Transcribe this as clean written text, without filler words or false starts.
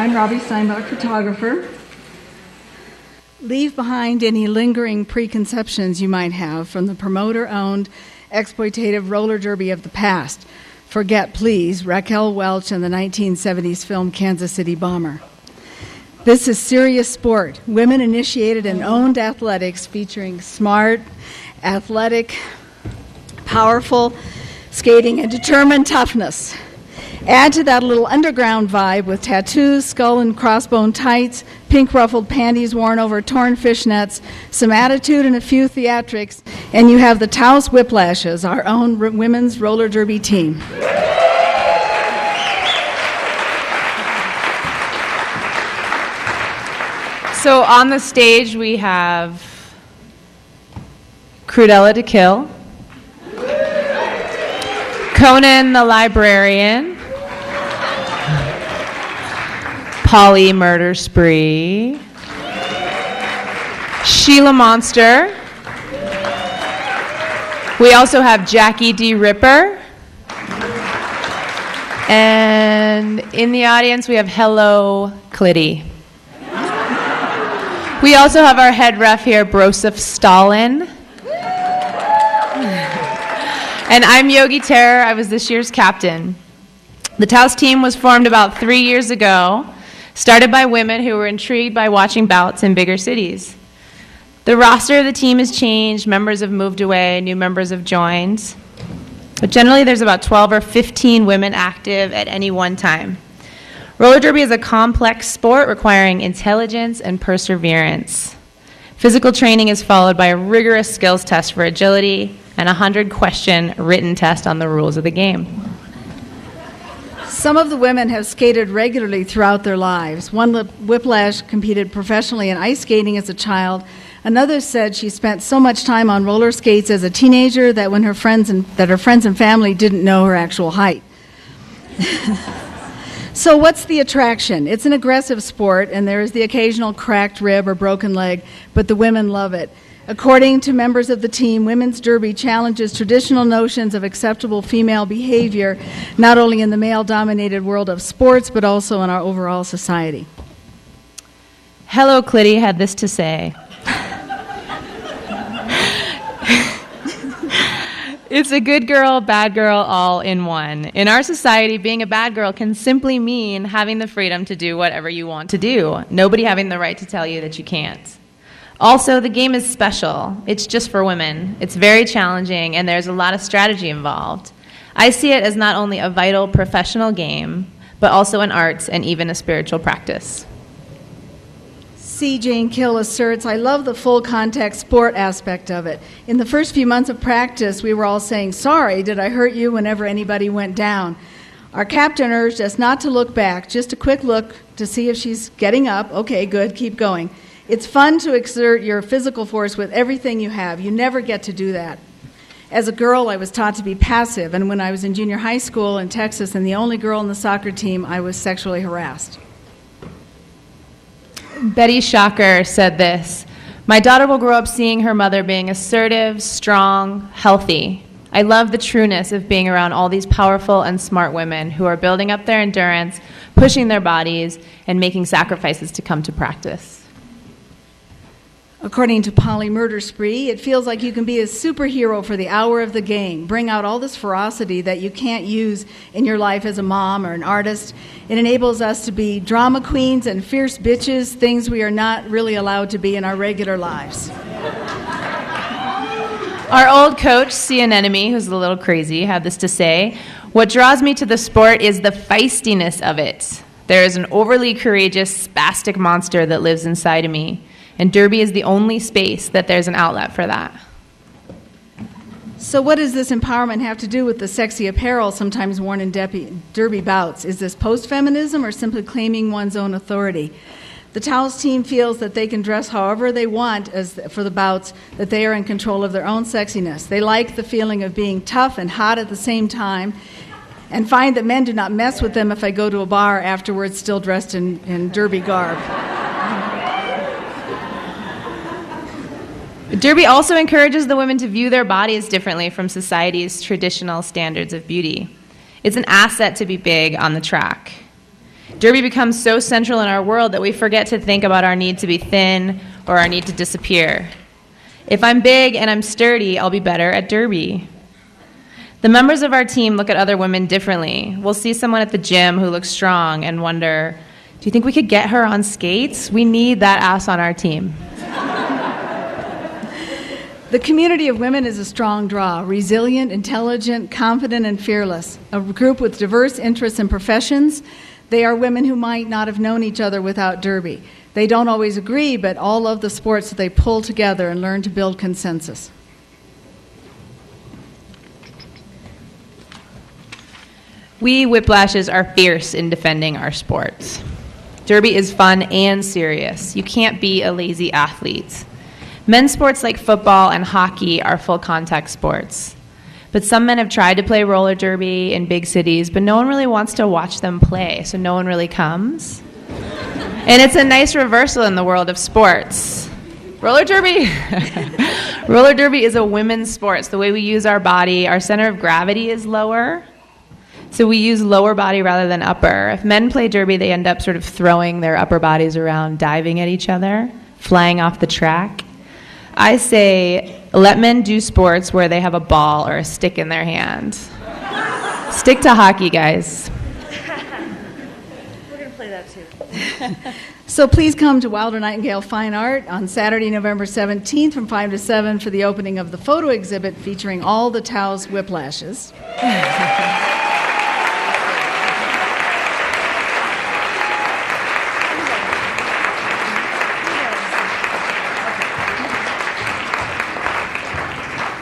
I'm Robbie Steinbach, photographer. Leave behind any lingering preconceptions you might have from the promoter-owned, exploitative roller derby of the past. Forget, please, Raquel Welch and the 1970s film Kansas City Bomber. This is serious sport, women-initiated and owned athletics featuring smart, athletic, powerful skating and determined toughness. Add to that a little underground vibe with tattoos, skull and crossbone tights, pink ruffled panties worn over torn fishnets, some attitude and a few theatrics, and you have the Taos Whiplashes, our own women's roller derby team. So on the stage we have Crudella to Kill, Conan the Librarian, Polly Murder Spree, Sheila Monster. We also have Jackie D. Ripper. And in the audience we have Hello Clitty. We also have our head ref here, Broseph Stalin. And I'm Yogi Terror. I was this year's captain. The Taos team was formed about 3 years ago, started by women who were intrigued by watching bouts in bigger cities. The roster of the team has changed, members have moved away, new members have joined. But generally there's about 12 or 15 women active at any one time. Roller derby is a complex sport requiring intelligence and perseverance. Physical training is followed by a rigorous skills test for agility and a 100-question written test on the rules of the game. Some of the women have skated regularly throughout their lives. One Whiplash competed professionally in ice skating as a child. Another said she spent so much time on roller skates as a teenager that her friends and family didn't know her actual height. So what's the attraction? It's an aggressive sport, and there is the occasional cracked rib or broken leg, but the women love it. According to members of the team, women's derby challenges traditional notions of acceptable female behavior, not only in the male-dominated world of sports, but also in our overall society. Hello Clitty had this to say. It's a good girl, bad girl, all in one. In our society, being a bad girl can simply mean having the freedom to do whatever you want to do. Nobody having the right to tell you that you can't. Also, the game is special. It's just for women. It's very challenging, and there's a lot of strategy involved. I see it as not only a vital professional game, but also an art and even a spiritual practice. C. Jane Kill asserts, I love the full contact sport aspect of it. In the first few months of practice, we were all saying, sorry, did I hurt you whenever anybody went down? Our captain urged us not to look back, just a quick look to see if she's getting up. Okay, good, keep going. It's fun to exert your physical force with everything you have. You never get to do that. As a girl, I was taught to be passive, and when I was in junior high school in Texas and the only girl in the soccer team, I was sexually harassed. Betty Shocker said this, my daughter will grow up seeing her mother being assertive, strong, healthy. I love the trueness of being around all these powerful and smart women who are building up their endurance, pushing their bodies, and making sacrifices to come to practice. According to Polly Murder Spree, it feels like you can be a superhero for the hour of the game, bring out all this ferocity that you can't use in your life as a mom or an artist. It enables us to be drama queens and fierce bitches, things we are not really allowed to be in our regular lives. Our old coach, See an Enemy, who's a little crazy, had this to say, what draws me to the sport is the feistiness of it. There is an overly courageous, spastic monster that lives inside of me. And derby is the only space that there's an outlet for that. So what does this empowerment have to do with the sexy apparel sometimes worn in derby bouts? Is this post-feminism or simply claiming one's own authority? The Taos team feels that they can dress however they want for the bouts, that they are in control of their own sexiness. They like the feeling of being tough and hot at the same time, and find that men do not mess with them if I go to a bar afterwards still dressed in derby garb. Derby also encourages the women to view their bodies differently from society's traditional standards of beauty. It's an asset to be big on the track. Derby becomes so central in our world that we forget to think about our need to be thin or our need to disappear. If I'm big and I'm sturdy, I'll be better at Derby. The members of our team look at other women differently. We'll see someone at the gym who looks strong and wonder, do you think we could get her on skates? We need that ass on our team. The community of women is a strong draw, resilient, intelligent, confident, and fearless. A group with diverse interests and professions. They are women who might not have known each other without Derby. They don't always agree, but all love the sports that they pull together and learn to build consensus. We whiplashes are fierce in defending our sports. Derby is fun and serious. You can't be a lazy athlete. Men's sports like football and hockey are full contact sports. But some men have tried to play roller derby in big cities, but no one really wants to watch them play, so no one really comes. And it's a nice reversal in the world of sports. Roller derby? Roller derby is a women's sport. It's the way we use our body. Our center of gravity is lower, so we use lower body rather than upper. If men play derby, they end up sort of throwing their upper bodies around, diving at each other, flying off the track. I say, let men do sports where they have a ball or a stick in their hand. Stick to hockey, guys. We're going to play that too. So please come to Wilder Nightingale Fine Art on Saturday, November 17th from 5 to 7 for the opening of the photo exhibit featuring all the Taos whiplashes.